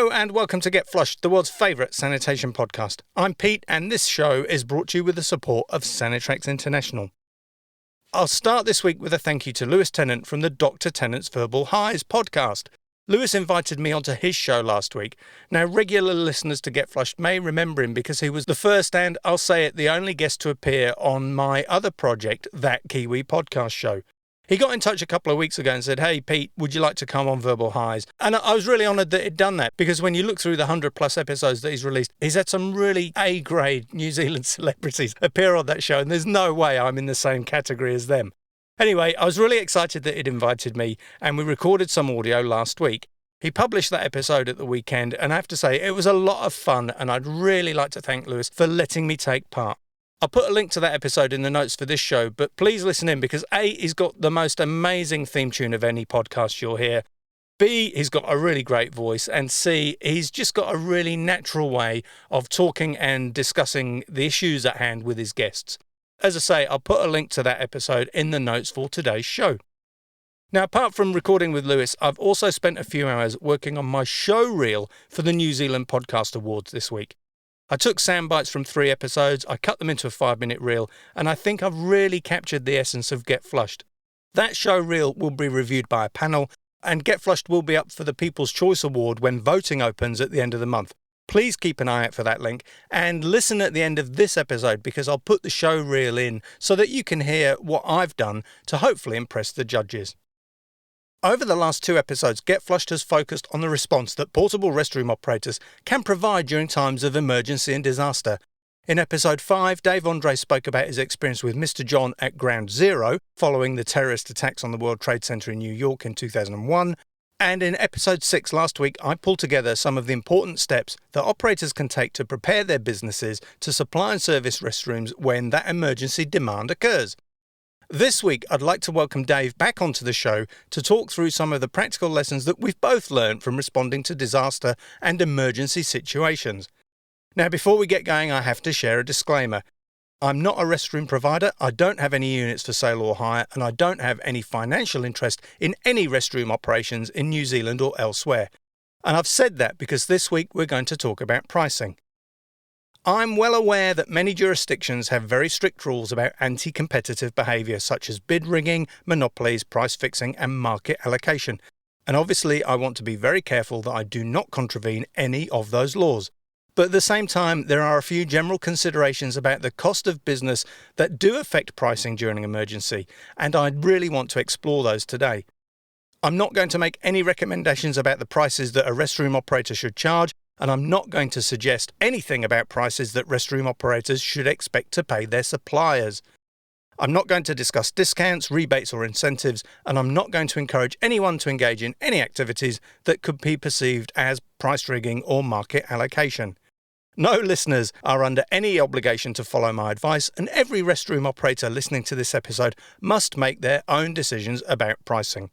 Hello and welcome to Get Flushed, the world's favourite sanitation podcast. I'm Pete and this show is brought to you with the support of Sanitrax International. I'll start this week with a thank you to Lewis Tennant from the Dr. Tennant's Verbal Highs podcast. Lewis invited me onto his show last week. Now, regular listeners to Get Flushed may remember him because he was the first and, I'll say it, the only guest to appear on my other project, That Kiwi Podcast Show. He got in touch a couple of weeks ago and said, "Hey, Pete, would you like to come on Verbal Highs?" And I was really honoured that he'd done that because when you look through the 100 plus episodes that he's released, he's had some really A-grade New Zealand celebrities appear on that show, and there's no way I'm in the same category as them. Anyway, I was really excited that he'd invited me, and we recorded some audio last week. He published that episode at the weekend, and I have to say, it was a lot of fun, and I'd really like to thank Lewis for letting me take part. I'll put a link to that episode in the notes for this show, but please listen in because A, he's got the most amazing theme tune of any podcast you'll hear. B, he's got a really great voice. And C, he's just got a really natural way of talking and discussing the issues at hand with his guests. As I say, I'll put a link to that episode in the notes for today's show. Now, apart from recording with Lewis, I've also spent a few hours working on my show reel for the New Zealand Podcast Awards this week. I took sound bites from 3 episodes, I cut them into a 5-minute reel, and I think I've really captured the essence of Get Flushed. That show reel will be reviewed by a panel, and Get Flushed will be up for the People's Choice Award when voting opens at the end of the month. Please keep an eye out for that link, and listen at the end of this episode because I'll put the show reel in so that you can hear what I've done to hopefully impress the judges. Over the last 2 episodes, Get Flushed has focused on the response that portable restroom operators can provide during times of emergency and disaster. In episode 5, Dave Andre spoke about his experience with Mr. John at Ground Zero, following the terrorist attacks on the World Trade Center in New York in 2001. And in episode 6 last week, I pulled together some of the important steps that operators can take to prepare their businesses to supply and service restrooms when that emergency demand occurs. This week, I'd like to welcome Dave back onto the show to talk through some of the practical lessons that we've both learned from responding to disaster and emergency situations. Now, before we get going, I have to share a disclaimer. I'm not a restroom provider, I don't have any units for sale or hire, and I don't have any financial interest in any restroom operations in New Zealand or elsewhere. And I've said that because this week we're going to talk about pricing. I'm well aware that many jurisdictions have very strict rules about anti-competitive behaviour such as bid rigging, monopolies, price fixing and market allocation. And obviously I want to be very careful that I do not contravene any of those laws. But at the same time, there are a few general considerations about the cost of business that do affect pricing during an emergency, and I really want to explore those today. I'm not going to make any recommendations about the prices that a restroom operator should charge, and I'm not going to suggest anything about prices that restroom operators should expect to pay their suppliers. I'm not going to discuss discounts, rebates or incentives, and I'm not going to encourage anyone to engage in any activities that could be perceived as price rigging or market allocation. No listeners are under any obligation to follow my advice, and every restroom operator listening to this episode must make their own decisions about pricing.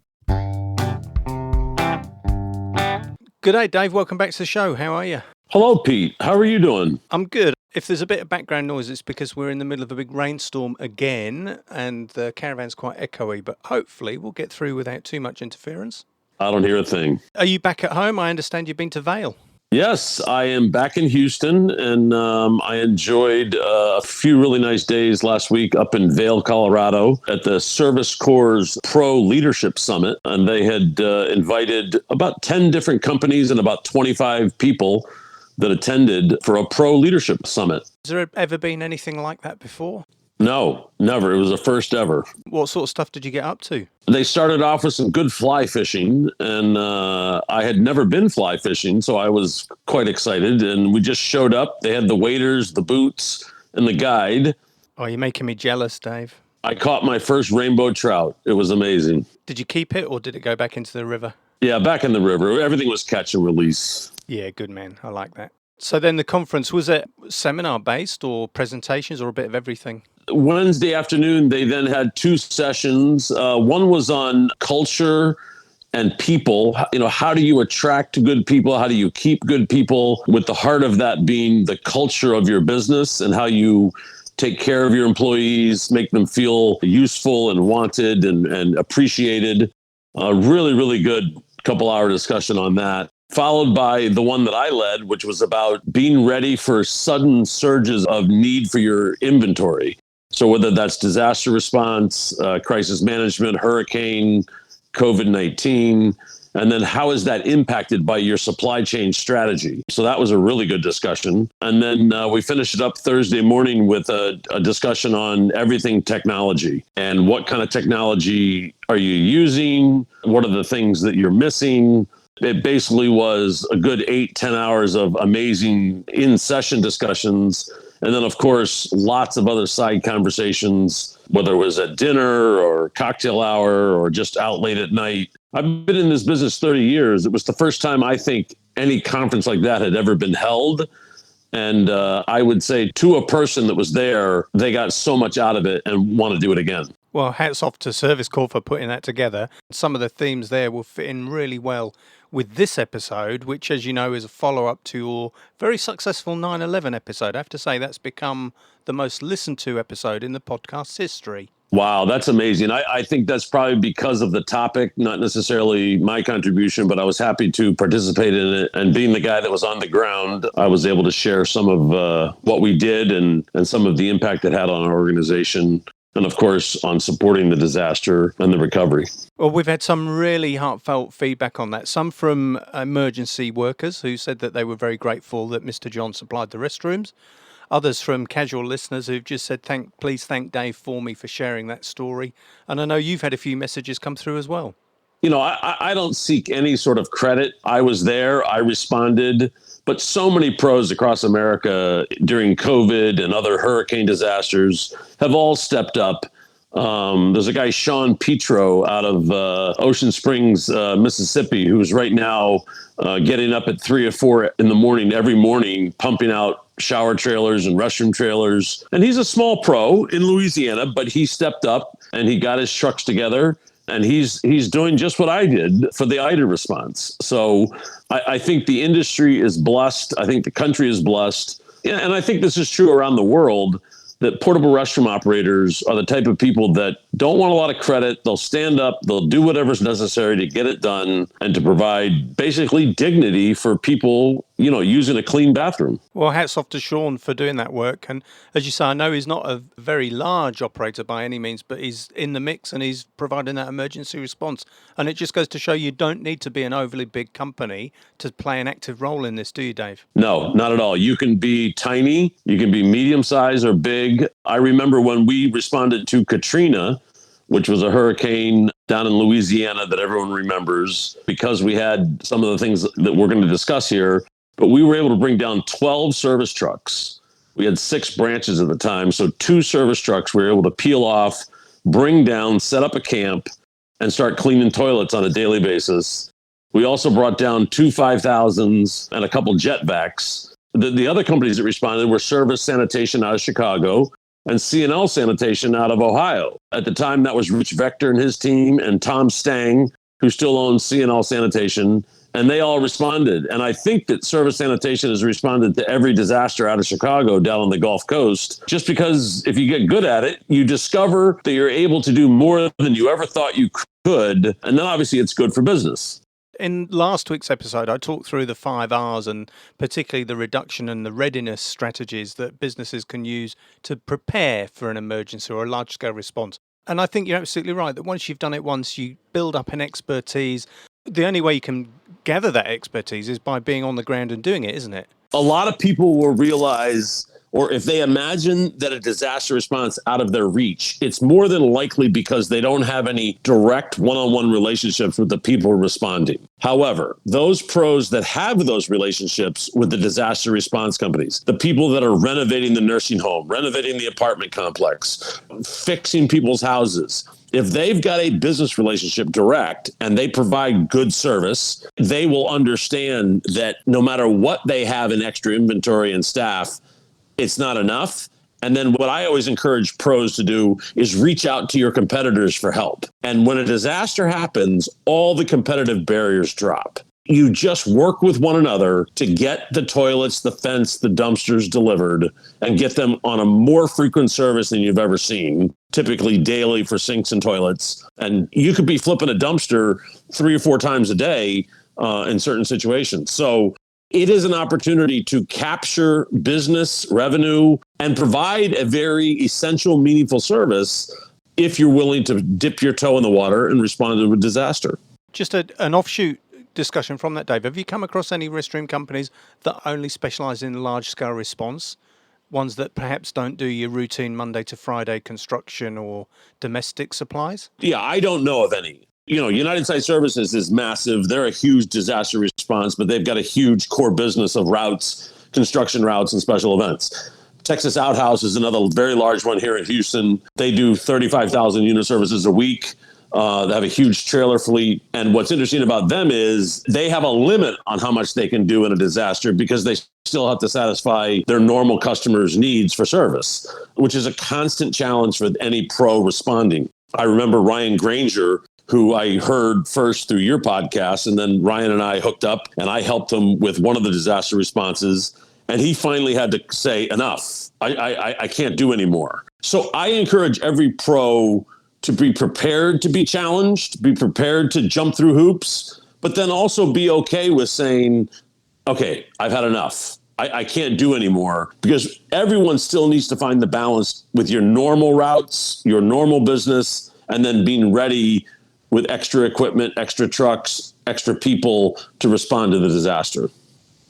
G'day, Dave. Welcome back to the show. How are you? Hello, Pete. How are you doing? I'm good. If there's a bit of background noise, it's because we're in the middle of a big rainstorm again, and the caravan's quite echoey, but hopefully we'll get through without too much interference. I don't hear a thing. Are you back at home? I understand you've been to Vail. Yes, I am back in Houston, and I enjoyed a few really nice days last week up in Vail, Colorado at the Service Corps Pro Leadership Summit, and they had invited about 10 different companies and about 25 people that attended for a Pro Leadership Summit. Has there ever been anything like that before? No, never. It was the first ever. What sort of stuff did you get up to? They started off with some good fly fishing, and I had never been fly fishing, so I was quite excited. And we just showed up. They had the waders, the boots, and the guide. Oh, you're making me jealous, Dave. I caught my first rainbow trout. It was amazing. Did you keep it, or did it go back into the river? Yeah, back in the river. Everything was catch and release. Yeah, good man. I like that. So then the conference, was it seminar-based or presentations or a bit of everything? Wednesday afternoon, they then had 2 sessions. One was on culture and people. You know, how do you attract good people? How do you keep good people? With the heart of that being the culture of your business and how you take care of your employees, make them feel useful and wanted and appreciated. Really, really good couple-hour discussion on that. followed by the one that I led, which was about being ready for sudden surges of need for your inventory. So whether that's disaster response, crisis management, hurricane, COVID-19, and then how is that impacted by your supply chain strategy? So that was a really good discussion. And then we finished it up Thursday morning with a discussion on everything technology and what kind of technology are you using? What are the things that you're missing? It basically was a good 8-10 hours of amazing in-session discussions. And then, of course, lots of other side conversations, whether it was at dinner or cocktail hour or just out late at night. I've been in this business 30 years. It was the first time I think any conference like that had ever been held. And I would say to a person that was there, they got so much out of it and want to do it again. Well, hats off to Service Corps for putting that together. Some of the themes there will fit in really well with this episode, which, as you know, is a follow-up to your very successful 9/11 episode. I have to say that's become the most listened to episode in the podcast's history. Wow, that's amazing. I think that's probably because of the topic, not necessarily my contribution, but I was happy to participate in it. And being the guy that was on the ground, I was able to share some of what we did and some of the impact it had on our organization. And of course, on supporting the disaster and the recovery. Well, we've had some really heartfelt feedback on that. Some from emergency workers who said that they were very grateful that Mr. John supplied the restrooms. Others from casual listeners who've just said, please thank Dave for me for sharing that story. And I know you've had a few messages come through as well. You know, I don't seek any sort of credit. I was there. I responded. But so many pros across America during COVID and other hurricane disasters have all stepped up. There's a guy, Sean Petro, out of Ocean Springs, Mississippi, who's right now getting up at 3 or 4 in the morning, every morning, pumping out shower trailers and restroom trailers. And he's a small pro in Louisiana, but he stepped up and he got his trucks together. And he's doing just what I did for the Ida response. So I think the industry is blessed. I think the country is blessed. And I think this is true around the world, that portable restroom operators are the type of people that don't want a lot of credit. They'll stand up, they'll do whatever's necessary to get it done and to provide basically dignity for people, you know, using a clean bathroom. Well, hats off to Sean for doing that work. And as you say, I know he's not a very large operator by any means, but he's in the mix and he's providing that emergency response. And it just goes to show you don't need to be an overly big company to play an active role in this, do you, Dave? No, not at all. You can be tiny, you can be medium size or big. I remember when we responded to Katrina, which was a hurricane down in Louisiana that everyone remembers, because we had some of the things that we're going to discuss here. But we were able to bring down 12 service trucks. We had 6 branches at the time. So 2 service trucks we were able to peel off, bring down, set up a camp, and start cleaning toilets on a daily basis. We also brought down 2 5000s and a couple jet vacs. The other companies that responded were Service Sanitation out of Chicago and C&L Sanitation out of Ohio. At the time, that was Rich Vector and his team and Tom Stang, who still owns C&L Sanitation. And they all responded. And I think that Service Sanitation has responded to every disaster out of Chicago down on the Gulf Coast, just because if you get good at it, you discover that you're able to do more than you ever thought you could. And then obviously it's good for business. In last week's episode, I talked through the 5 R's and particularly the reduction and the readiness strategies that businesses can use to prepare for an emergency or a large-scale response. And I think you're absolutely right that once you've done it once, you build up an expertise. The only way you can gather that expertise is by being on the ground and doing it, isn't it? A lot of people will realize, or if they imagine that a disaster response out of their reach, it's more than likely because they don't have any direct one-on-one relationships with the people responding. However, those pros that have those relationships with the disaster response companies, the people that are renovating the nursing home, renovating the apartment complex, fixing people's houses, if they've got a business relationship direct and they provide good service, they will understand that no matter what they have in extra inventory and staff, it's not enough. And then what I always encourage pros to do is reach out to your competitors for help. And when a disaster happens, all the competitive barriers drop. You just work with one another to get the toilets, the fence, the dumpsters delivered and get them on a more frequent service than you've ever seen, typically daily for sinks and toilets. And you could be flipping a dumpster 3 or 4 times a day, in certain situations. So it is an opportunity to capture business revenue and provide a very essential, meaningful service if you're willing to dip your toe in the water and respond to a disaster. Just an offshoot discussion from that, Dave. Have you come across any restroom companies that only specialize in large-scale response? Ones that perhaps don't do your routine Monday to Friday construction or domestic supplies? Yeah, I don't know of any. United Site Services is massive. They're a huge disaster response, but they've got a huge core business of routes, construction routes, and special events. Texas Outhouse is another very large one here in Houston. They do 35,000 unit services a week. They have a huge trailer fleet. And what's interesting about them is they have a limit on how much they can do in a disaster because they still have to satisfy their normal customers' needs for service, which is a constant challenge for any pro responding. I remember Ryan Granger, who I heard first through your podcast, and then Ryan and I hooked up and I helped him with one of the disaster responses. And he finally had to say, enough, I can't do anymore. So I encourage every pro to be prepared to be challenged, be prepared to jump through hoops, but then also be okay with saying, okay, I've had enough. I can't do anymore, because everyone still needs to find the balance with your normal routes, your normal business, and then being ready with extra equipment, extra trucks, extra people to respond to the disaster.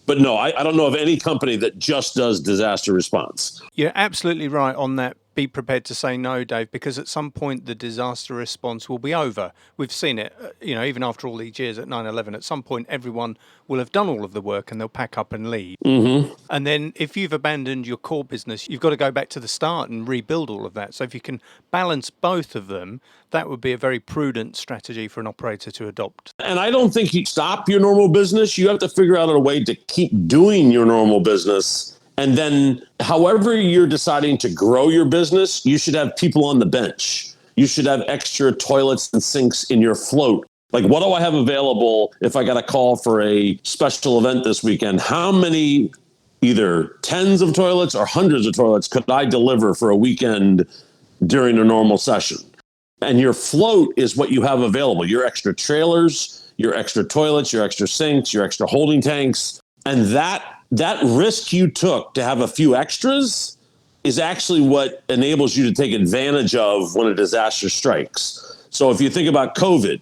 But no, I don't know of any company that just does disaster response. You're absolutely right on that. Be prepared to say no, Dave, because at some point the disaster response will be over. We've seen it, even after all these years at 9/11, at some point everyone will have done all of the work and they'll pack up and leave. Mm-hmm. And then if you've abandoned your core business, you've got to go back to the start and rebuild all of that. So if you can balance both of them, that would be a very prudent strategy for an operator to adopt. And I don't think you stop your normal business. You have to figure out a way to keep doing your normal business. And then however you're deciding to grow your business, you should have people on the bench. You should have extra toilets and sinks in your float. Like, what do I have available if I got a call for a special event this weekend? How many, either tens of toilets or hundreds of toilets, could I deliver for a weekend during a normal session? And your float is what you have available. Your extra trailers, your extra toilets, your extra sinks, your extra holding tanks. And that risk you took to have a few extras is actually what enables you to take advantage of when a disaster strikes. So if you think about COVID,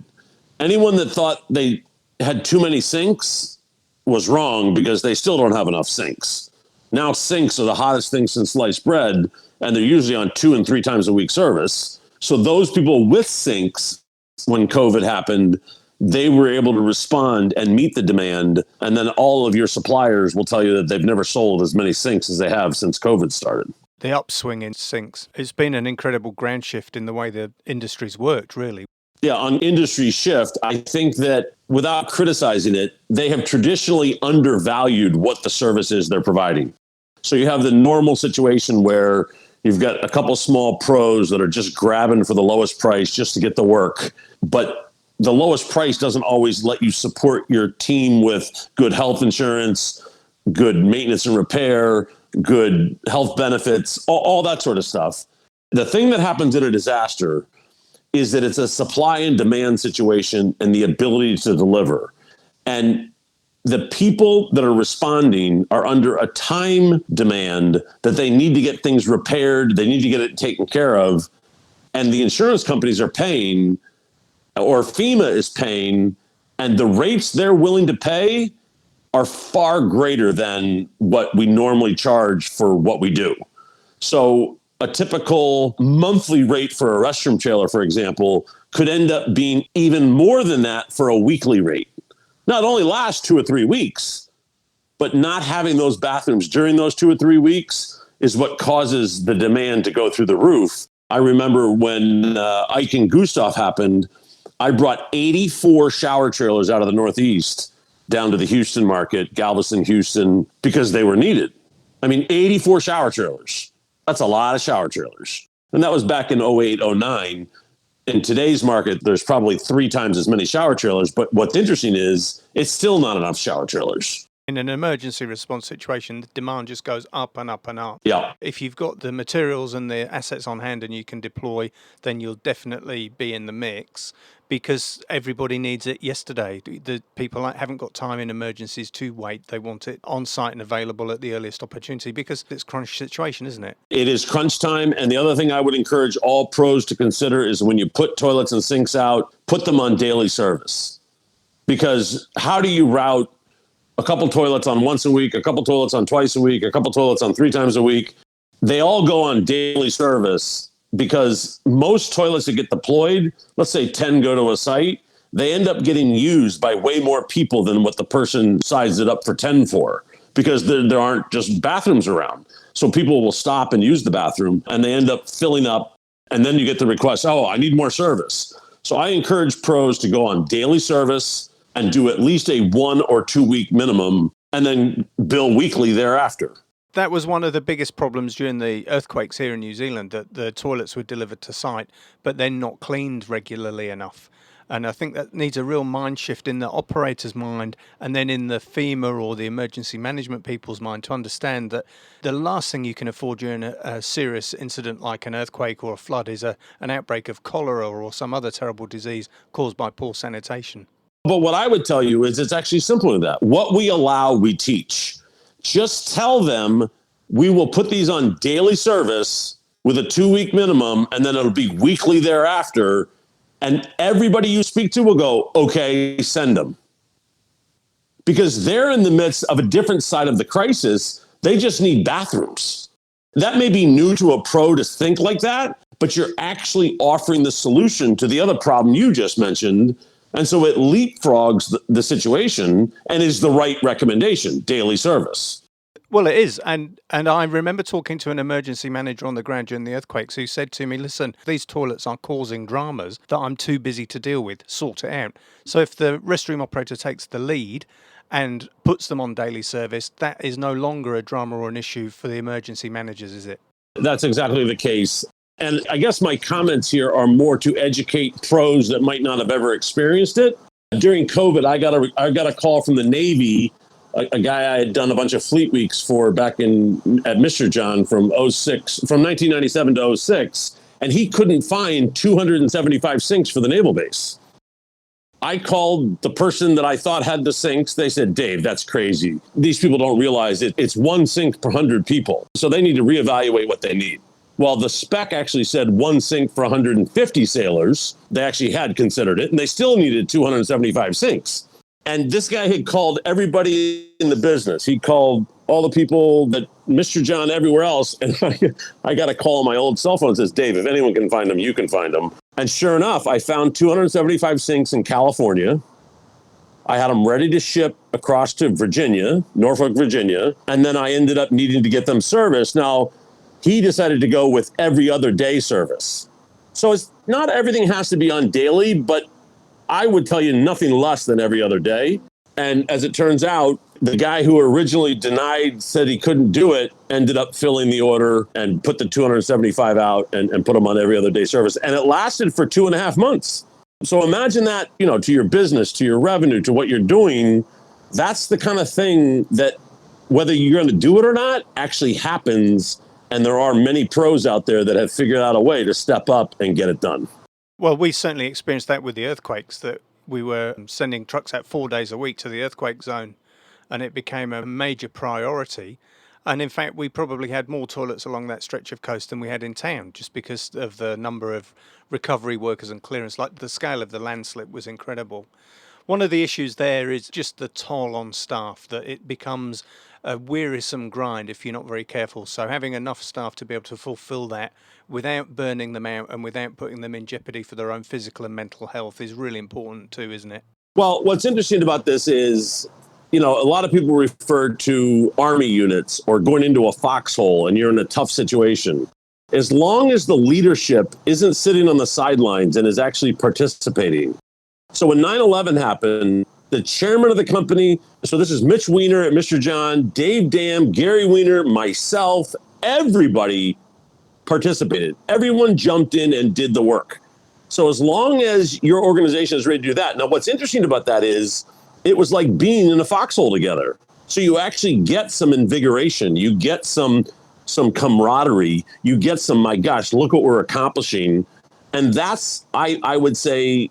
anyone that thought they had too many sinks was wrong, because they still don't have enough sinks. Now sinks are the hottest thing since sliced bread, and they're usually on 2 and 3 times a week service. So those people with sinks, when COVID happened, they were able to respond and meet the demand. And then all of your suppliers will tell you that they've never sold as many sinks as they have since COVID started. The upswing in sinks, it's been an incredible ground shift in the way the industry's worked, really. Yeah, on industry shift, I think that without criticizing it, they have traditionally undervalued what the service is they're providing. So you have the normal situation where you've got a couple small pros that are just grabbing for the lowest price just to get the work. But the lowest price doesn't always let you support your team with good health insurance, good maintenance and repair, good health benefits, all that sort of stuff. The thing that happens in a disaster is that it's a supply and demand situation and the ability to deliver. And the people that are responding are under a time demand that they need to get things repaired, they need to get it taken care of, and the insurance companies are paying, or FEMA is paying, and the rates they're willing to pay are far greater than what we normally charge for what we do. So a typical monthly rate for a restroom trailer, for example, could end up being even more than that for a weekly rate. Now, it only lasts 2 or 3 weeks, but not having those bathrooms during those 2 or 3 weeks is what causes the demand to go through the roof. I remember when Ike and Gustav happened, I brought 84 shower trailers out of the Northeast down to the Houston market, Galveston, Houston, because they were needed. I mean, 84 shower trailers. That's a lot of shower trailers. And that was back in 08, 09. In today's market, there's probably 3 times as many shower trailers. But what's interesting is it's still not enough shower trailers. In an emergency response situation, the demand just goes up and up and up. Yeah. If you've got the materials and the assets on hand and you can deploy, then you'll definitely be in the mix because everybody needs it yesterday. The people haven't got time in emergencies to wait. They want it on site and available at the earliest opportunity because it's a crunch situation, isn't it? It is crunch time. And the other thing I would encourage all pros to consider is when you put toilets and sinks out, put them on daily service. Because how do you route a couple toilets on once a week, a couple toilets on twice a week, a couple toilets on 3 times a week? They all go on daily service because most toilets that get deployed, let's say 10 go to a site, they end up getting used by way more people than what the person sized it up for 10 for, because there aren't just bathrooms around. So people will stop and use the bathroom and they end up filling up. And then you get the request, oh, I need more service. So I encourage pros to go on daily service and do at least a 1 or 2 week minimum and then bill weekly thereafter. That was one of the biggest problems during the earthquakes here in New Zealand, that the toilets were delivered to site, but then not cleaned regularly enough. And I think that needs a real mind shift in the operator's mind and then in the FEMA or the emergency management people's mind to understand that the last thing you can afford during a serious incident like an earthquake or a flood is an outbreak of cholera or some other terrible disease caused by poor sanitation. But what I would tell you is it's actually simpler than that. What we allow, we teach. Just tell them we will put these on daily service with a 2 week minimum, and then it'll be weekly thereafter. And everybody you speak to will go, okay, send them. Because they're in the midst of a different side of the crisis. They just need bathrooms. That may be new to a pro to think like that, but you're actually offering the solution to the other problem you just mentioned. And so it leapfrogs the situation and is the right recommendation, daily service. Well, it is. And I remember talking to an emergency manager on the ground during the earthquakes who said to me, listen, these toilets are causing dramas that I'm too busy to deal with. Sort it out. So if the restroom operator takes the lead and puts them on daily service, that is no longer a drama or an issue for the emergency managers, is it? That's exactly the case. And I guess my comments here are more to educate pros that might not have ever experienced it. During COVID, I got a call from the Navy, a guy I had done a bunch of fleet weeks for back at Mr. John from 1997 to 06, and he couldn't find 275 sinks for the naval base. I called the person that I thought had the sinks. They said, Dave, that's crazy. These people don't realize it's 1 sink per 100 people. So they need to reevaluate what they need. Well, the spec actually said 1 sink for 150 sailors. They actually had considered it, and they still needed 275 sinks. And this guy had called everybody in the business. He called all the people that Mr. John everywhere else. And I got a call on my old cell phone that says, Dave, if anyone can find them, you can find them. And sure enough, I found 275 sinks in California. I had them ready to ship across to Virginia, Norfolk, Virginia. And then I ended up needing to get them serviced. Now, he decided to go with every other day service. So it's not everything has to be on daily, but I would tell you nothing less than every other day. And as it turns out, the guy who originally denied, said he couldn't do it, ended up filling the order and put the 275 out and put them on every other day service. And it lasted for 2.5 months. So imagine that, to your business, to your revenue, to what you're doing. That's the kind of thing that whether you're going to do it or not actually happens. And there are many pros out there that have figured out a way to step up and get it done. Well, we certainly experienced that with the earthquakes, that we were sending trucks out 4 days a week to the earthquake zone, and it became a major priority. And in fact, we probably had more toilets along that stretch of coast than we had in town, just because of the number of recovery workers and clearance. Like the scale of the landslip was incredible. One of the issues there is just the toll on staff, that it becomes a wearisome grind if you're not very careful. So having enough staff to be able to fulfill that without burning them out and without putting them in jeopardy for their own physical and mental health is really important too, isn't it? Well, what's interesting about this is, a lot of people refer to Army units or going into a foxhole and you're in a tough situation. As long as the leadership isn't sitting on the sidelines and is actually participating. So when 9/11 happened, the chairman of the company, so this is Mitch Weiner at Mr. John, Dave Dam, Gary Weiner, myself, everybody participated. Everyone jumped in and did the work. So as long as your organization is ready to do that. Now, what's interesting about that is it was like being in a foxhole together. So you actually get some invigoration. You get some camaraderie. You get some, my gosh, look what we're accomplishing. And that's, I would say,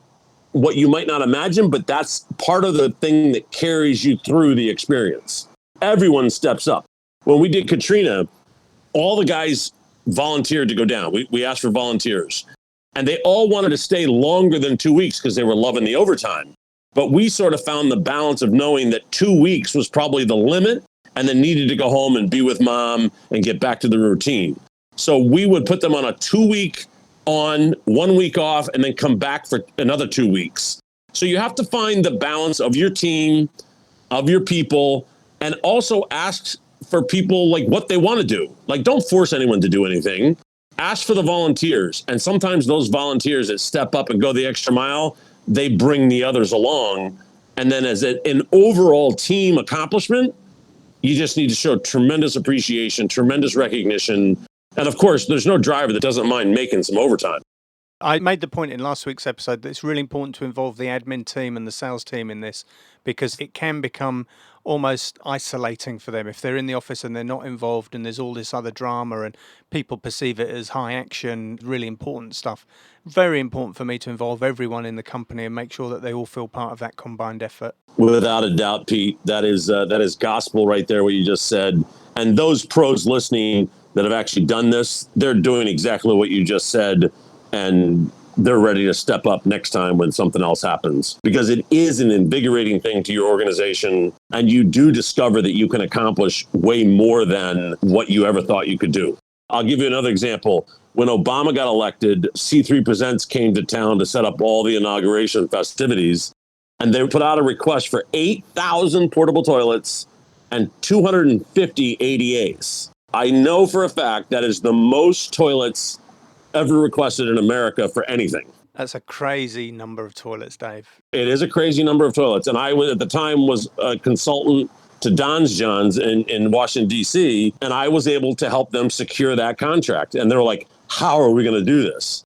what you might not imagine, but that's part of the thing that carries you through the experience. Everyone steps up. When we did Katrina, all the guys volunteered to go down. We asked for volunteers. And they all wanted to stay longer than 2 weeks because they were loving the overtime. But we sort of found the balance of knowing that 2 weeks was probably the limit and then needed to go home and be with mom and get back to the routine. So we would put them on a 2 week on, 1 week off, and then come back for another 2 weeks. So you have to find the balance of your team, of your people, and also ask for people like what they want to do. Like, don't force anyone to do anything. Ask for the volunteers. And sometimes those volunteers that step up and go the extra mile, they bring the others along. And then as an overall team accomplishment, you just need to show tremendous appreciation, tremendous recognition. And of course, there's no driver that doesn't mind making some overtime. I made the point in last week's episode that it's really important to involve the admin team and the sales team in this, because it can become almost isolating for them if they're in the office and they're not involved and there's all this other drama and people perceive it as high action, really important stuff. Very important for me to involve everyone in the company and make sure that they all feel part of that combined effort. Without a doubt, Pete, that is gospel right there, what you just said. And those pros listening that have actually done this, they're doing exactly what you just said. And they're ready to step up next time when something else happens, because it is an invigorating thing to your organization. And you do discover that you can accomplish way more than what you ever thought you could do. I'll give you another example. When Obama got elected, C3 Presents came to town to set up all the inauguration festivities. And they put out a request for 8,000 portable toilets and 250 ADAs. I know for a fact that is the most toilets ever requested in America for anything. That's a crazy number of toilets, Dave. It is a crazy number of toilets. And I was, at the time, was a consultant to Don's Johns in Washington, D.C., and I was able to help them secure that contract. And they were like, how are we going to do this?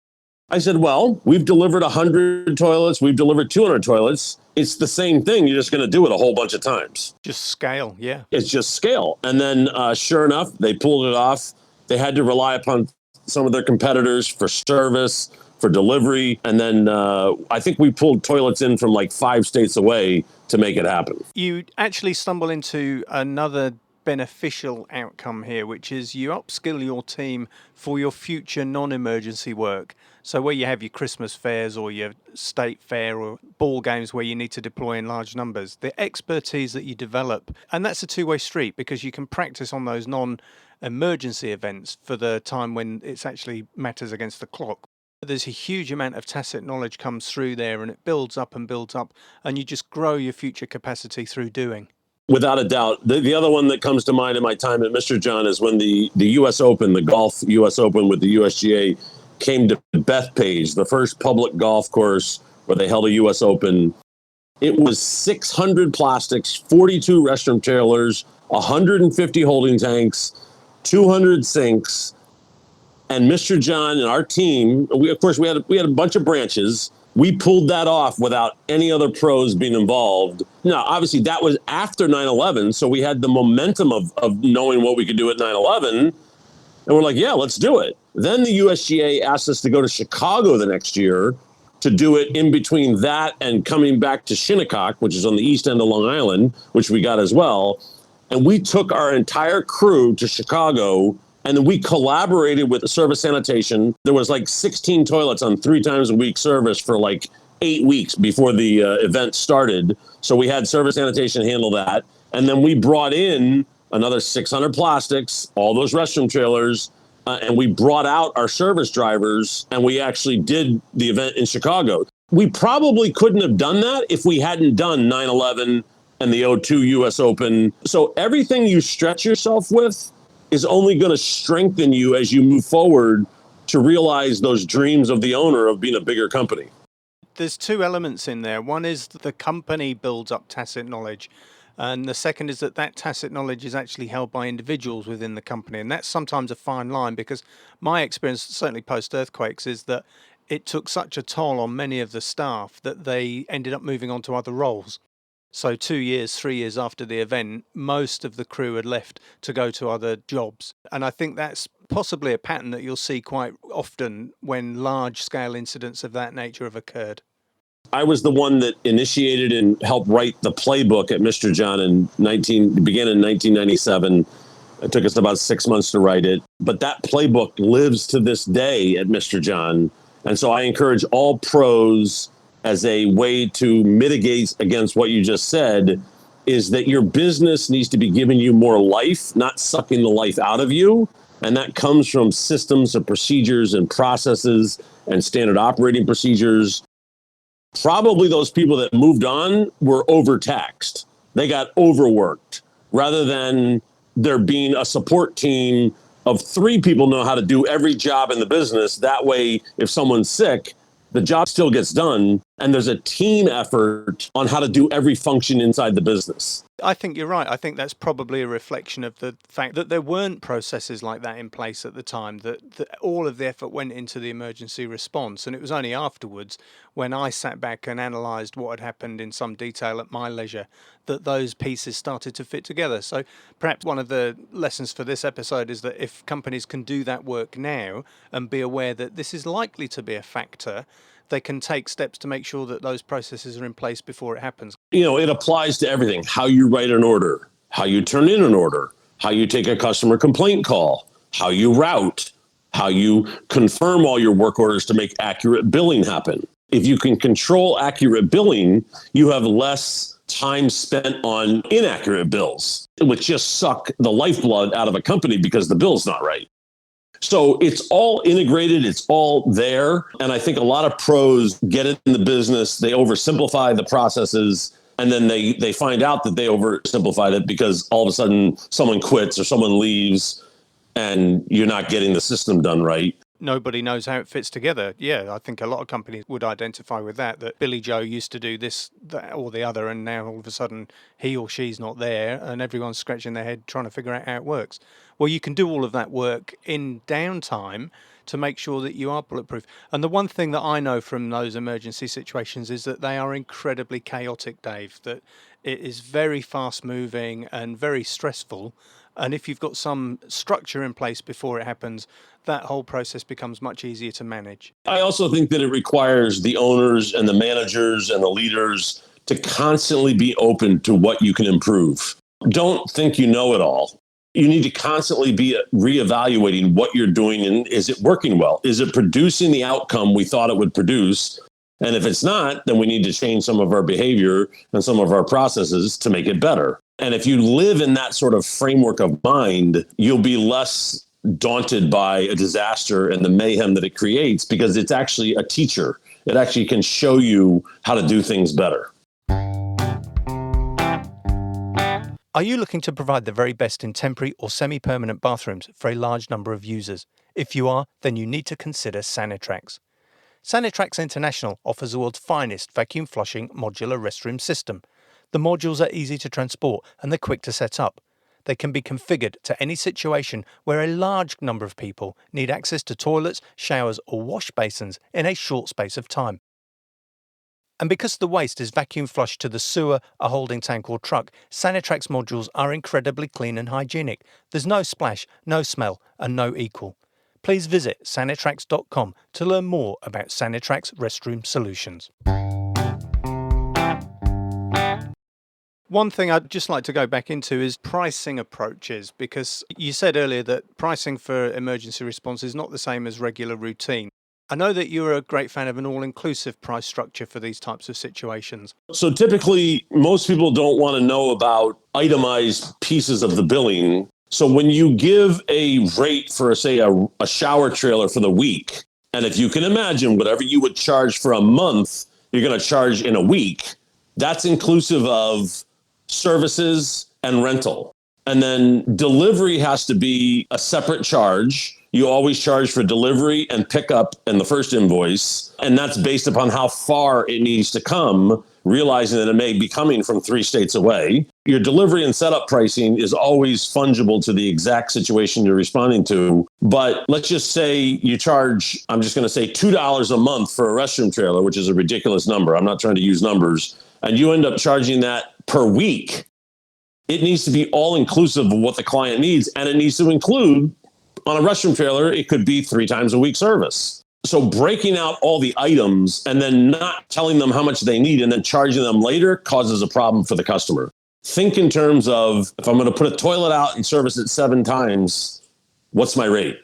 I said, well, we've delivered 100 toilets. We've delivered 200 toilets. It's the same thing. You're just going to do it a whole bunch of times. Just scale, yeah. It's just scale. And then sure enough, they pulled it off. They had to rely upon some of their competitors for service, for delivery. And then I think we pulled toilets in from like 5 states away to make it happen. You actually stumble into another beneficial outcome here, which is you upskill your team for your future non-emergency work. So where you have your Christmas fairs or your state fair or ball games where you need to deploy in large numbers, the expertise that you develop, and that's a two-way street, because you can practice on those non-emergency events for the time when it's actually matters against the clock. There's a huge amount of tacit knowledge comes through there, and it builds up, and you just grow your future capacity through doing. Without a doubt. The other one that comes to mind in my time at Mr. John is when the U.S. Open, the golf U.S. Open with the USGA, came to Bethpage, the first public golf course where they held a U.S. Open. It was 600 plastics, 42 restroom trailers, 150 holding tanks, 200 sinks. And Mr. John and our team, we had a bunch of branches. We pulled that off without any other pros being involved. Now, obviously, that was after 9/11, so we had the momentum of knowing what we could do at 9/11. And we're like, yeah, let's do it. Then the USGA asked us to go to Chicago the next year to do it in between that and coming back to Shinnecock, which is on the east end of Long Island, which we got as well. And we took our entire crew to Chicago, and then we collaborated with Service Sanitation. There was like 16 toilets on 3 times a week service for like 8 weeks before the event started. So we had Service Sanitation handle that. And then we brought in another 600 plastics, all those restroom trailers, and we brought out our service drivers, and we actually did the event in Chicago. We probably couldn't have done that if we hadn't done 9/11 and the O2 U.S. Open. So everything you stretch yourself with is only going to strengthen you as you move forward to realize those dreams of the owner of being a bigger company. There's 2 elements in there. One is that the company builds up tacit knowledge. And the second is that tacit knowledge is actually held by individuals within the company. And that's sometimes a fine line, because my experience, certainly post-earthquakes, is that it took such a toll on many of the staff that they ended up moving on to other roles. So 2 years, 3 years after the event, most of the crew had left to go to other jobs. And I think that's possibly a pattern that you'll see quite often when large-scale incidents of that nature have occurred. I was the one that initiated and helped write the playbook at Mr. John began in 1997. It took us about 6 months to write it. But that playbook lives to this day at Mr. John. And so I encourage all pros, as a way to mitigate against what you just said, is that your business needs to be giving you more life, not sucking the life out of you. And that comes from systems and procedures and processes and standard operating procedures. Probably those people that moved on were overtaxed. They got overworked, rather than there being a support team of 3 people know how to do every job in the business. That way, if someone's sick, the job still gets done, and there's a team effort on how to do every function inside the business. I think you're right. I think that's probably a reflection of the fact that there weren't processes like that in place at the time, that all of the effort went into the emergency response. And it was only afterwards, when I sat back and analysed what had happened in some detail at my leisure, that those pieces started to fit together. So perhaps one of the lessons for this episode is that if companies can do that work now and be aware that this is likely to be a factor, they can take steps to make sure that those processes are in place before it happens. It applies to everything. How you write an order, how you turn in an order, how you take a customer complaint call, how you route, how you confirm all your work orders to make accurate billing happen. If you can control accurate billing, you have less time spent on inaccurate bills, which just suck the lifeblood out of a company because the bill's not right. So it's all integrated, it's all there. And I think a lot of pros get it in the business, they oversimplify the processes, and then they find out that they oversimplified it because all of a sudden someone quits or someone leaves and you're not getting the system done right. Nobody knows how it fits together. Yeah, I think a lot of companies would identify with that Billy Joe used to do this, that, or the other, and now all of a sudden he or she's not there and everyone's scratching their head trying to figure out how it works. Well, you can do all of that work in downtime to make sure that you are bulletproof. And the one thing that I know from those emergency situations is that they are incredibly chaotic, Dave, that it is very fast moving and very stressful. And if you've got some structure in place before it happens, that whole process becomes much easier to manage. I also think that it requires the owners and the managers and the leaders to constantly be open to what you can improve. Don't think you know it all. You need to constantly be reevaluating what you're doing, and is it working well? Is it producing the outcome we thought it would produce? And if it's not, then we need to change some of our behavior and some of our processes to make it better. And if you live in that sort of framework of mind, you'll be less daunted by a disaster and the mayhem that it creates, because it's actually a teacher. It actually can show you how to do things better. Are you looking to provide the very best in temporary or semi-permanent bathrooms for a large number of users? If you are, then you need to consider Sanitrax. Sanitrax International offers the world's finest vacuum flushing modular restroom system. The modules are easy to transport and they're quick to set up. They can be configured to any situation where a large number of people need access to toilets, showers or wash basins in a short space of time. And because the waste is vacuum flushed to the sewer, a holding tank or truck, Sanitrax modules are incredibly clean and hygienic. There's no splash, no smell and no equal. Please visit Sanitrax.com to learn more about Sanitrax restroom solutions. One thing I'd just like to go back into is pricing approaches, because you said earlier that pricing for emergency response is not the same as regular routine. I know that you're a great fan of an all-inclusive price structure for these types of situations. So typically, most people don't want to know about itemized pieces of the billing. So when you give a rate for, say, a shower trailer for the week, and if you can imagine whatever you would charge for a month, you're going to charge in a week, that's inclusive of services and rental. And then delivery has to be a separate charge. You always charge for delivery and pickup in the first invoice. And that's based upon how far it needs to come, realizing that it may be coming from 3 states away. Your delivery and setup pricing is always fungible to the exact situation you're responding to. But let's just say you charge, I'm just going to say $2 a month for a restroom trailer, which is a ridiculous number. I'm not trying to use numbers. and you end up charging that per week, it needs to be all inclusive of what the client needs. And it needs to include, on a restroom failure, it could be 3 times a week service. So breaking out all the items and then not telling them how much they need and then charging them later causes a problem for the customer. Think in terms of, if I'm going to put a toilet out and service it 7 times, what's my rate?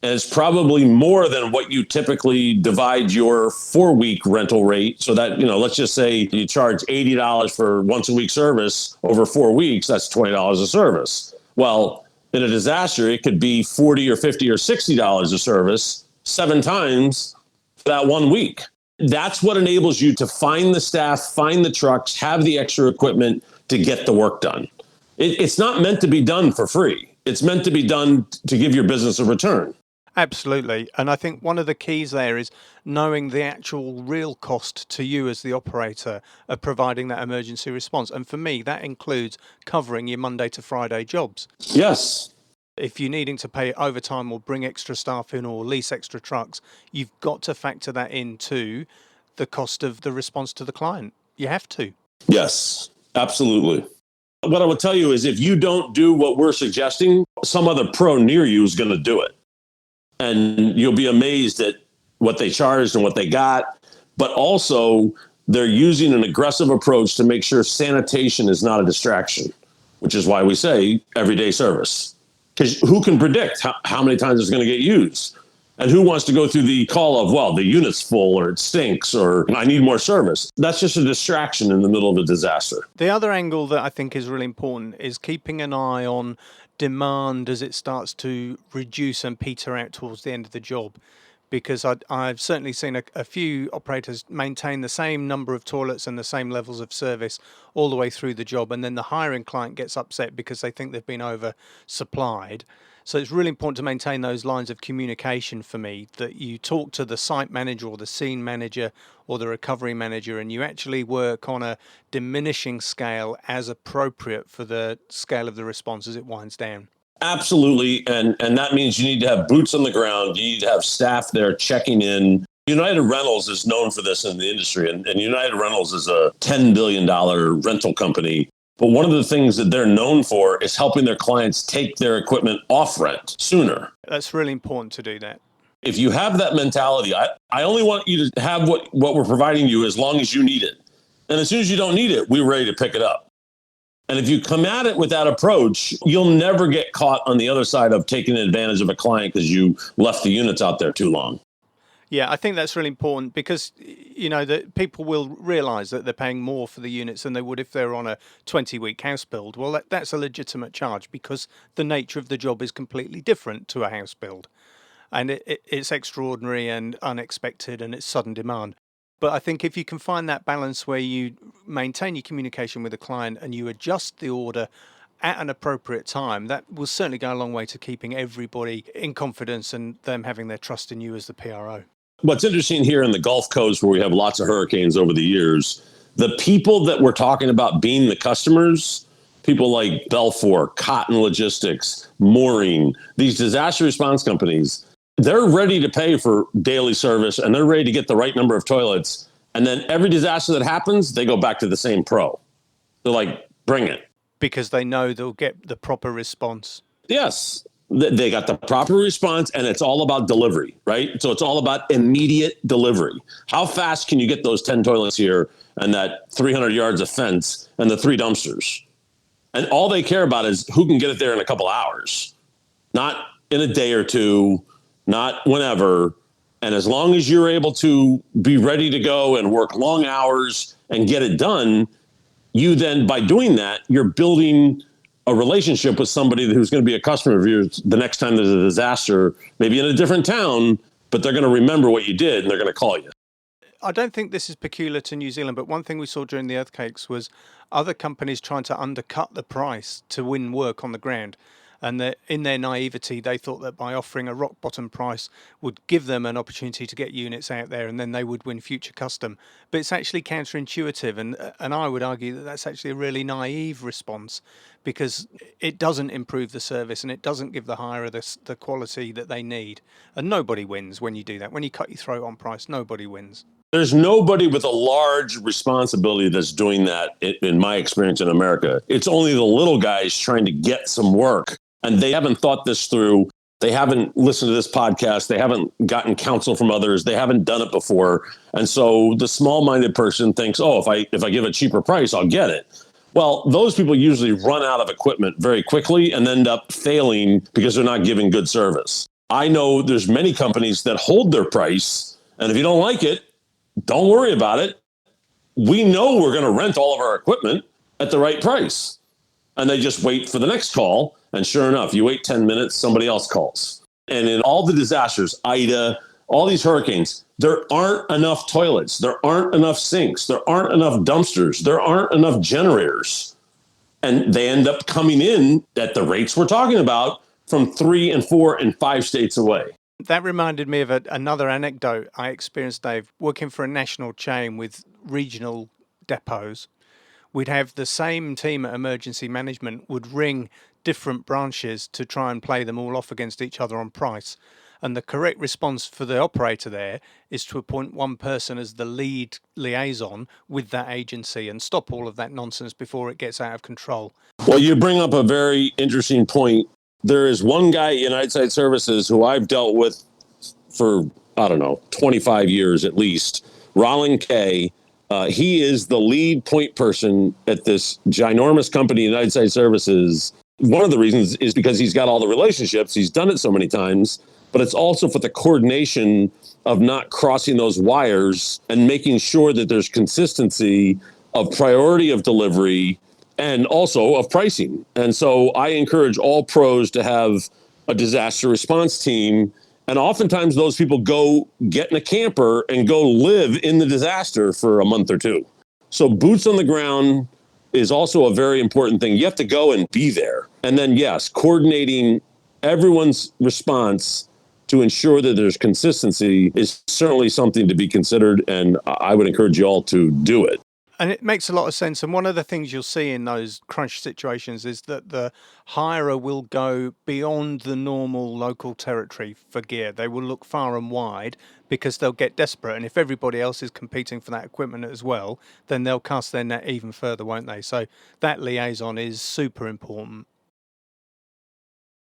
And it's probably more than what you typically divide your 4-week rental rate. So that, let's just say you charge $80 for once a week service over 4 weeks, that's $20 a service. Well, in a disaster, it could be $40 or $50 or $60 a service 7 times for that 1 week. That's what enables you to find the staff, find the trucks, have the extra equipment to get the work done. It's not meant to be done for free. It's meant to be done to give your business a return. Absolutely. And I think one of the keys there is knowing the actual real cost to you as the operator of providing that emergency response. And for me, that includes covering your Monday to Friday jobs. Yes. If you're needing to pay overtime or bring extra staff in or lease extra trucks, you've got to factor that into the cost of the response to the client. You have to. Yes, absolutely. What I would tell you is if you don't do what we're suggesting, some other pro near you is going to do it. And you'll be amazed at what they charged and what they got. But also, they're using an aggressive approach to make sure sanitation is not a distraction, which is why we say everyday service. Because who can predict how many times it's going to get used? And who wants to go through the call of, well, the unit's full or it stinks or I need more service? That's just a distraction in the middle of a disaster. The other angle that I think is really important is keeping an eye on demand as it starts to reduce and peter out towards the end of the job. Because I've certainly seen a few operators maintain the same number of toilets and the same levels of service all the way through the job. And then the hiring client gets upset because they think they've been oversupplied. So it's really important to maintain those lines of communication for me, that you talk to the site manager or the scene manager or the recovery manager, and you actually work on a diminishing scale as appropriate for the scale of the response as it winds down. Absolutely. And that means you need to have boots on the ground. You need to have staff there checking in. United Rentals is known for this in the industry. And United Rentals is a $10 billion rental company. But one of the things that they're known for is helping their clients take their equipment off rent sooner. That's really important to do that. If you have that mentality, I only want you to have what we're providing you as long as you need it. And as soon as you don't need it, we're ready to pick it up. And if you come at it with that approach, you'll never get caught on the other side of taking advantage of a client because you left the units out there too long. Yeah, I think that's really important because, that people will realise that they're paying more for the units than they would if they're on a 20-week house build. Well, that's a legitimate charge because the nature of the job is completely different to a house build. And it's extraordinary and unexpected and it's sudden demand. But I think if you can find that balance where you maintain your communication with the client and you adjust the order at an appropriate time, that will certainly go a long way to keeping everybody in confidence and them having their trust in you as the PRO. What's interesting here in the Gulf Coast, where we have lots of hurricanes over the years, the people that we're talking about being the customers, people like Belfor, Cotton Logistics, Mooring, these disaster response companies, they're ready to pay for daily service and they're ready to get the right number of toilets. And then every disaster that happens, they go back to the same pro. They're like, bring it. Because they know they'll get the proper response. Yes, they got the proper response and it's all about delivery, right? So it's all about immediate delivery. How fast can you get those 10 toilets here and that 300 yards of fence and the 3 dumpsters? And all they care about is who can get it there in a couple hours, not in a day or two, not whenever. And as long as you're able to be ready to go and work long hours and get it done, you then, by doing that, you're building a relationship with somebody who's going to be a customer of yours the next time there's a disaster, maybe in a different town, but they're going to remember what you did and they're going to call you. I don't think this is peculiar to New Zealand, but one thing we saw during the earthquakes was other companies trying to undercut the price to win work on the ground. And that in their naivety, they thought that by offering a rock bottom price would give them an opportunity to get units out there and then they would win future custom. But it's actually counterintuitive. And I would argue that that's actually a really naive response because it doesn't improve the service and it doesn't give the hirer the quality that they need. And nobody wins when you do that. When you cut your throat on price, nobody wins. There's nobody with a large responsibility that's doing that in my experience in America. It's only the little guys trying to get some work, and they haven't thought this through. They haven't listened to this podcast. They haven't gotten counsel from others. They haven't done it before. And so the small-minded person thinks, oh, if I give a cheaper price, I'll get it. Well, those people usually run out of equipment very quickly and end up failing because they're not giving good service. I know there's many companies that hold their price, and if you don't like it, don't worry about it. We know we're going to rent all of our equipment at the right price. And they just wait for the next call. And sure enough, you wait 10 minutes, somebody else calls. And in all the disasters, Ida, all these hurricanes, there aren't enough toilets. There aren't enough sinks. There aren't enough dumpsters. There aren't enough generators. And they end up coming in at the rates we're talking about from 3 and 4 and 5 states away. That reminded me of another anecdote I experienced, Dave, working for a national chain with regional depots. We'd have the same team at emergency management would ring different branches to try and play them all off against each other on price. And the correct response for the operator there is to appoint one person as the lead liaison with that agency and stop all of that nonsense before it gets out of control. Well, you bring up a very interesting point. There is one guy at United Site Services who I've dealt with for, 25 years at least, Rollin Kay. He is the lead point person at this ginormous company, United Site Services. One of the reasons is because he's got all the relationships. He's done it so many times, but it's also for the coordination of not crossing those wires and making sure that there's consistency of priority of delivery and also of pricing. And so I encourage all pros to have a disaster response team. And oftentimes those people go get in a camper and go live in the disaster for a month or two. So boots on the ground is also a very important thing. You have to go and be there. And then, yes, coordinating everyone's response to ensure that there's consistency is certainly something to be considered. And I would encourage you all to do it. And it makes a lot of sense. And one of the things you'll see in those crunch situations is that the hirer will go beyond the normal local territory for gear. They will look far and wide because they'll get desperate. And if everybody else is competing for that equipment as well, then they'll cast their net even further, won't they? So that liaison is super important.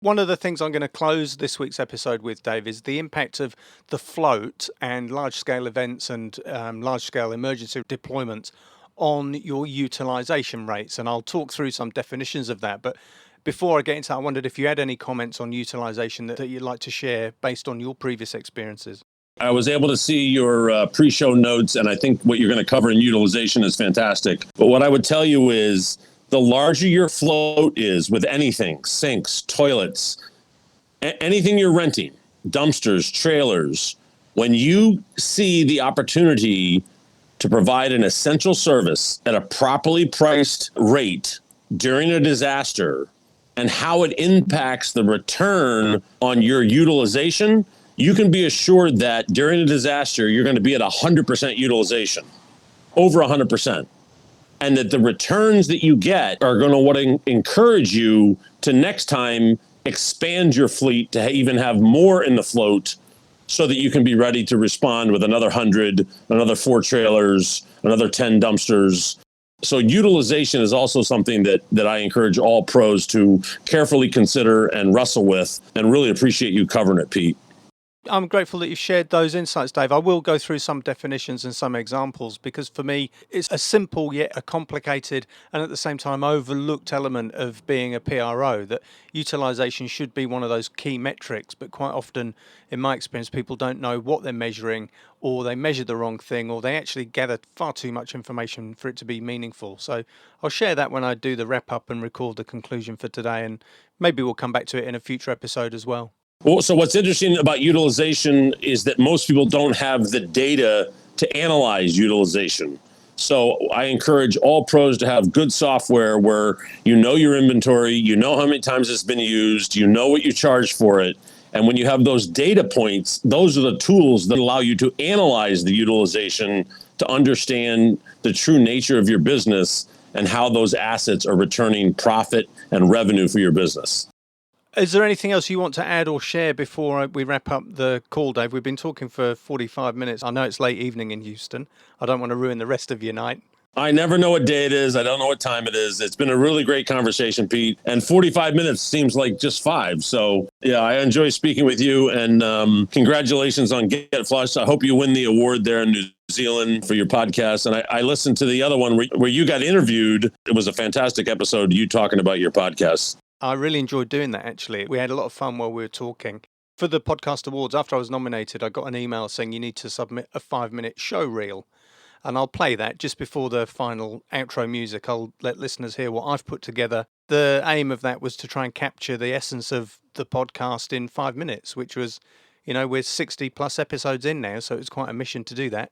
One of the things I'm going to close this week's episode with, Dave, is the impact of the float and large-scale events and large-scale emergency deployments on your utilization rates. And I'll talk through some definitions of that. But before I get into that, I wondered if you had any comments on utilization that you'd like to share based on your previous experiences. I was able to see your pre-show notes, and I think what you're going to cover in utilization is fantastic. But what I would tell you is the larger your float is with anything, sinks, toilets, anything you're renting, dumpsters, trailers, when you see the opportunity to provide an essential service at a properly priced rate during a disaster and how it impacts the return on your utilization, you can be assured that during a disaster, you're going to be at 100% utilization, over 100%. And that the returns that you get are going to encourage you to next time expand your fleet to even have more in the float so that you can be ready to respond with another 100, another 4 trailers, another 10 dumpsters. So utilization is also something that I encourage all pros to carefully consider and wrestle with, and really appreciate you covering it, Pete. I'm grateful that you've shared those insights, Dave. I will go through some definitions and some examples because for me, it's a simple yet a complicated and at the same time overlooked element of being a PRO, that utilization should be one of those key metrics. But quite often, in my experience, people don't know what they're measuring, or they measure the wrong thing, or they actually gather far too much information for it to be meaningful. So I'll share that when I do the wrap up and record the conclusion for today. And maybe we'll come back to it in a future episode as well. Well, so what's interesting about utilization is that most people don't have the data to analyze utilization. So I encourage all pros to have good software where you know your inventory, you know how many times it's been used, you know what you charge for it. And when you have those data points, those are the tools that allow you to analyze the utilization to understand the true nature of your business and how those assets are returning profit and revenue for your business. Is there anything else you want to add or share before we wrap up the call, Dave? We've been talking for 45 minutes. I know it's late evening in Houston. I don't want to ruin the rest of your night. I never know what day it is. I don't know what time it is. It's been a really great conversation, Pete. And 45 minutes seems like just 5. So, yeah, I enjoy speaking with you. And congratulations on Get Flushed. I hope you win the award there in New Zealand for your podcast. And I listened to the other one where you got interviewed. It was a fantastic episode, you talking about your podcast. I really enjoyed doing that, actually. We had a lot of fun while we were talking. For the podcast awards, after I was nominated, I got an email saying you need to submit a 5-minute show reel. And I'll play that just before the final outro music. I'll let listeners hear what I've put together. The aim of that was to try and capture the essence of the podcast in 5 minutes, which was, we're 60 plus episodes in now, so it's quite a mission to do that.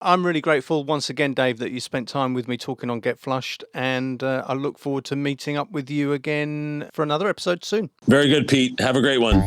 I'm really grateful once again, Dave, that you spent time with me talking on Get Flushed, and I look forward to meeting up with you again for another episode soon. Very good, Pete. Have a great one.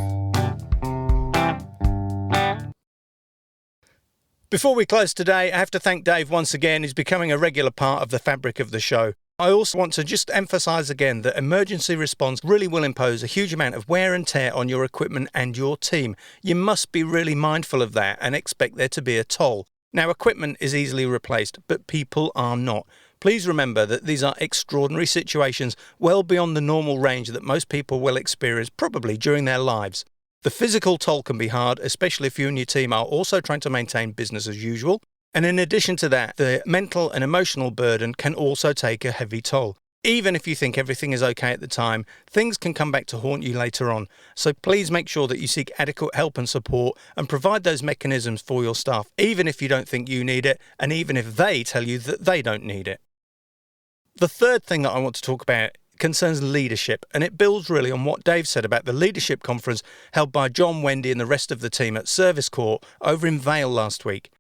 Before we close today, I have to thank Dave once again. He's becoming a regular part of the fabric of the show. I also want to just emphasise again that emergency response really will impose a huge amount of wear and tear on your equipment and your team. You must be really mindful of that and expect there to be a toll. Now, equipment is easily replaced, but people are not. Please remember that these are extraordinary situations well beyond the normal range that most people will experience probably during their lives. The physical toll can be hard, especially if you and your team are also trying to maintain business as usual. And in addition to that, the mental and emotional burden can also take a heavy toll. Even if you think everything is okay at the time, things can come back to haunt you later on. So please make sure that you seek adequate help and support and provide those mechanisms for your staff, even if you don't think you need it, and even if they tell you that they don't need it. The third thing that I want to talk about concerns leadership, and it builds really on what Dave said about the leadership conference held by John, Wendy and the rest of the team at Service Corps over in Vail last week.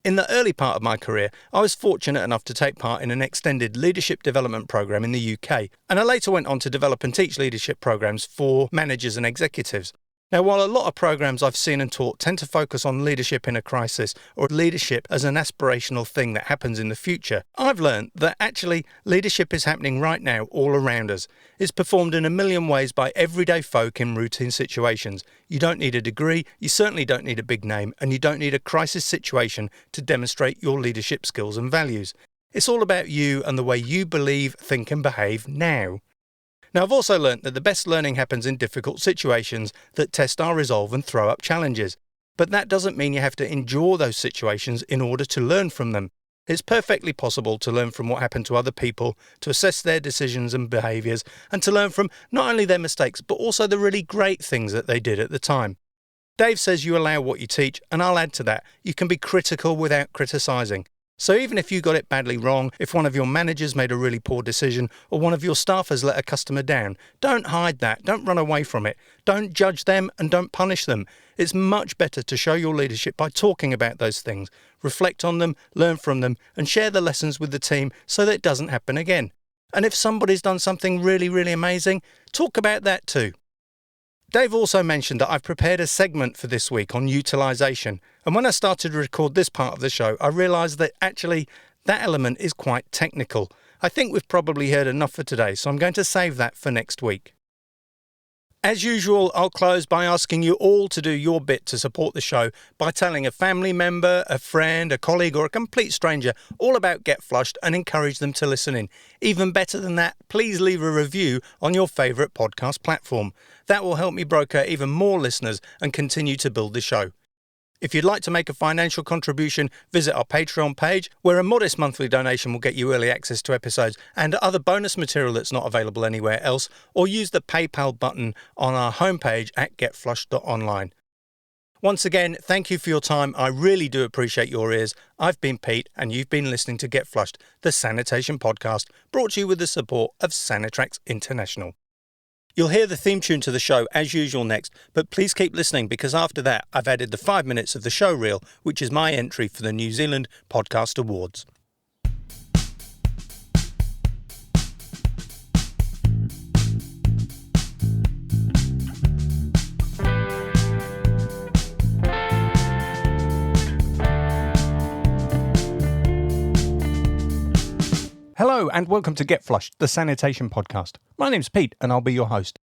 In the early part of my career, I was fortunate enough to take part in an extended leadership development program in the UK, and I later went on to develop and teach leadership programs for managers and executives. Now, while a lot of programs I've seen and taught tend to focus on leadership in a crisis or leadership as an aspirational thing that happens in the future, I've learned that actually leadership is happening right now all around us. It's performed in a million ways by everyday folk in routine situations. You don't need a degree, you certainly don't need a big name, and you don't need a crisis situation to demonstrate your leadership skills and values. It's all about you and the way you believe, think and behave now. Now, I've also learnt that the best learning happens in difficult situations that test our resolve and throw up challenges. But that doesn't mean you have to endure those situations in order to learn from them. It's perfectly possible to learn from what happened to other people, to assess their decisions and behaviours, and to learn from not only their mistakes, but also the really great things that they did at the time. Dave says you allow what you teach, and I'll add to that. You can be critical without criticising. So even if you got it badly wrong, if one of your managers made a really poor decision, or one of your staff has let a customer down, don't hide that, don't run away from it, don't judge them and don't punish them. It's much better to show your leadership by talking about those things, reflect on them, learn from them, and share the lessons with the team so that it doesn't happen again. And if somebody's done something really, really amazing, talk about that too. Dave also mentioned that I've prepared a segment for this week on utilisation, and when I started to record this part of the show, I realised that actually that element is quite technical. I think we've probably heard enough for today, so I'm going to save that for next week. As usual, I'll close by asking you all to do your bit to support the show by telling a family member, a friend, a colleague or a complete stranger all about Get Flushed and encourage them to listen in. Even better than that, please leave a review on your favourite podcast platform. That will help me broker even more listeners and continue to build the show. If you'd like to make a financial contribution, visit our Patreon page, where a modest monthly donation will get you early access to episodes and other bonus material that's not available anywhere else, or use the PayPal button on our homepage at getflushed.online. Once again, thank you for your time. I really do appreciate your ears. I've been Pete, and you've been listening to Get Flushed, the sanitation podcast, brought to you with the support of Sanitrax International. You'll hear the theme tune to the show as usual next, but please keep listening because after that I've added the 5 minutes of the show reel, which is my entry for the New Zealand Podcast Awards. Hello and welcome to Get Flushed, the sanitation podcast. My name's Pete and I'll be your host.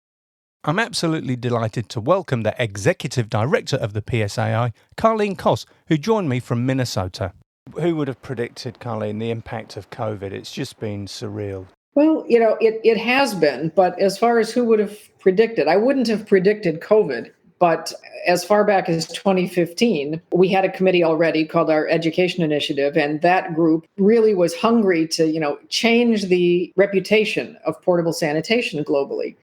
I'm absolutely delighted to welcome the Executive Director of the PSAI, Carleen Koss, who joined me from Minnesota. Who would have predicted, Carleen, the impact of COVID? It's just been surreal. Well, it has been, but as far as who would have predicted, I wouldn't have predicted COVID. But as far back as 2015, we had a committee already called our Education Initiative, and that group really was hungry to, change the reputation of portable sanitation globally.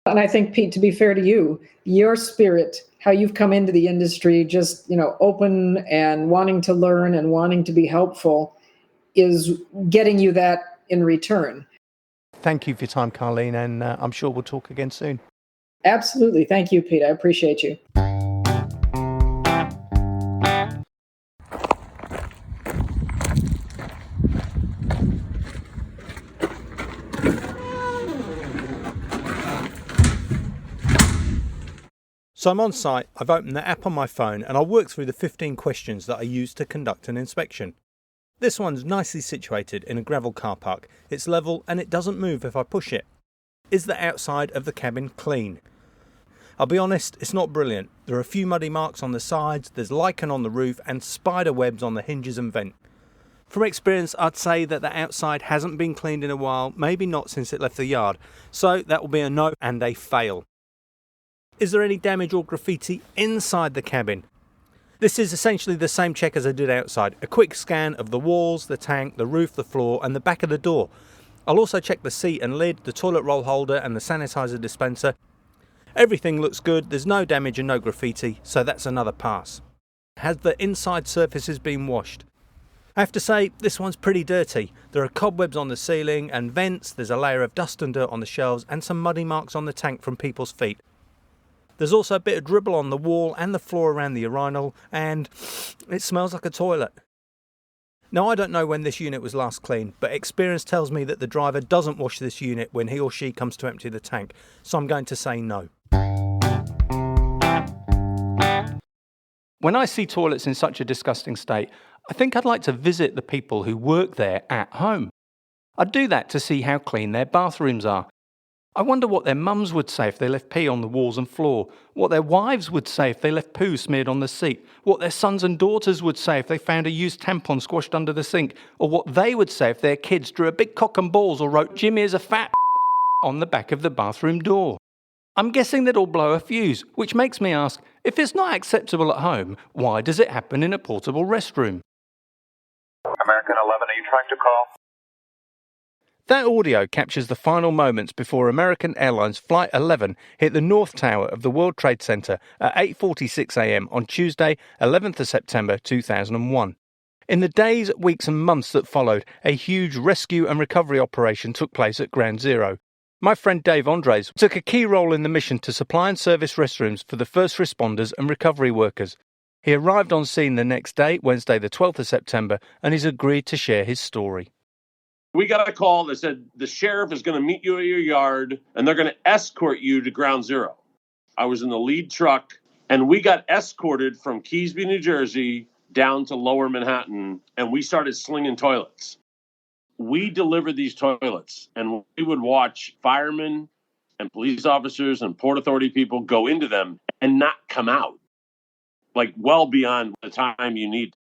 And I think, Pete, to be fair to you, your spirit, how you've come into the industry, just, open and wanting to learn and wanting to be helpful is getting you that in return. Thank you for your time, Carleen, and I'm sure we'll talk again soon. Absolutely. Thank you, Pete. I appreciate you. So I'm on site, I've opened the app on my phone, and I'll work through the 15 questions that I use to conduct an inspection. This one's nicely situated in a gravel car park. It's level and it doesn't move if I push it. Is the outside of the cabin clean? I'll be honest, it's not brilliant. There are a few muddy marks on the sides, there's lichen on the roof and spider webs on the hinges and vent. From experience, I'd say that the outside hasn't been cleaned in a while, maybe not since it left the yard. So that will be a no and a fail. Is there any damage or graffiti inside the cabin? This is essentially the same check as I did outside. A quick scan of the walls, the tank, the roof, the floor and the back of the door. I'll also check the seat and lid, the toilet roll holder and the sanitizer dispenser. Everything looks good, there's no damage and no graffiti, so that's another pass. Has the inside surfaces been washed? I have to say, this one's pretty dirty. There are cobwebs on the ceiling and vents, there's a layer of dust and dirt on the shelves and some muddy marks on the tank from people's feet. There's also a bit of dribble on the wall and the floor around the urinal, and it smells like a toilet. Now, I don't know when this unit was last cleaned, but experience tells me that the driver doesn't wash this unit when he or she comes to empty the tank, so I'm going to say no. When I see toilets in such a disgusting state, I think I'd like to visit the people who work there at home. I'd do that to see how clean their bathrooms are. I wonder what their mums would say if they left pee on the walls and floor, what their wives would say if they left poo smeared on the seat, what their sons and daughters would say if they found a used tampon squashed under the sink, or what they would say if their kids drew a big cock and balls or wrote "Jimmy is a fat" on the back of the bathroom door. I'm guessing they'd all blow a fuse, which makes me ask, if it's not acceptable at home, why does it happen in a portable restroom? American 11, are you trying to call? That audio captures the final moments before American Airlines Flight 11 hit the North Tower of the World Trade Center at 8:46 a.m. on Tuesday, 11th of September 2001. In the days, weeks and months that followed, a huge rescue and recovery operation took place at Ground Zero. My friend Dave Andres took a key role in the mission to supply and service restrooms for the first responders and recovery workers. He arrived on scene the next day, Wednesday the 12th of September, and he's agreed to share his story. We got a call that said the sheriff is going to meet you at your yard and they're going to escort you to Ground Zero. I was in the lead truck and we got escorted from Keesby, New Jersey down to Lower Manhattan and we started slinging toilets. We delivered these toilets and we would watch firemen and police officers and Port Authority people go into them and not come out, like well beyond the time you need.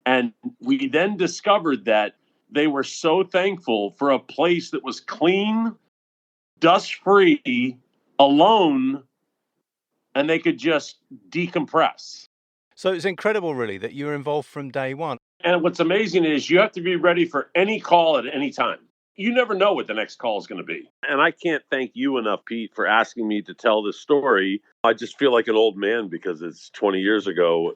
And we then discovered that they were so thankful for a place that was clean, dust-free, alone, and they could just decompress. So it's incredible, really, that you were involved from day one. And what's amazing is you have to be ready for any call at any time. You never know what the next call is going to be. And I can't thank you enough, Pete, for asking me to tell this story. I just feel like an old man because it's 20 years ago.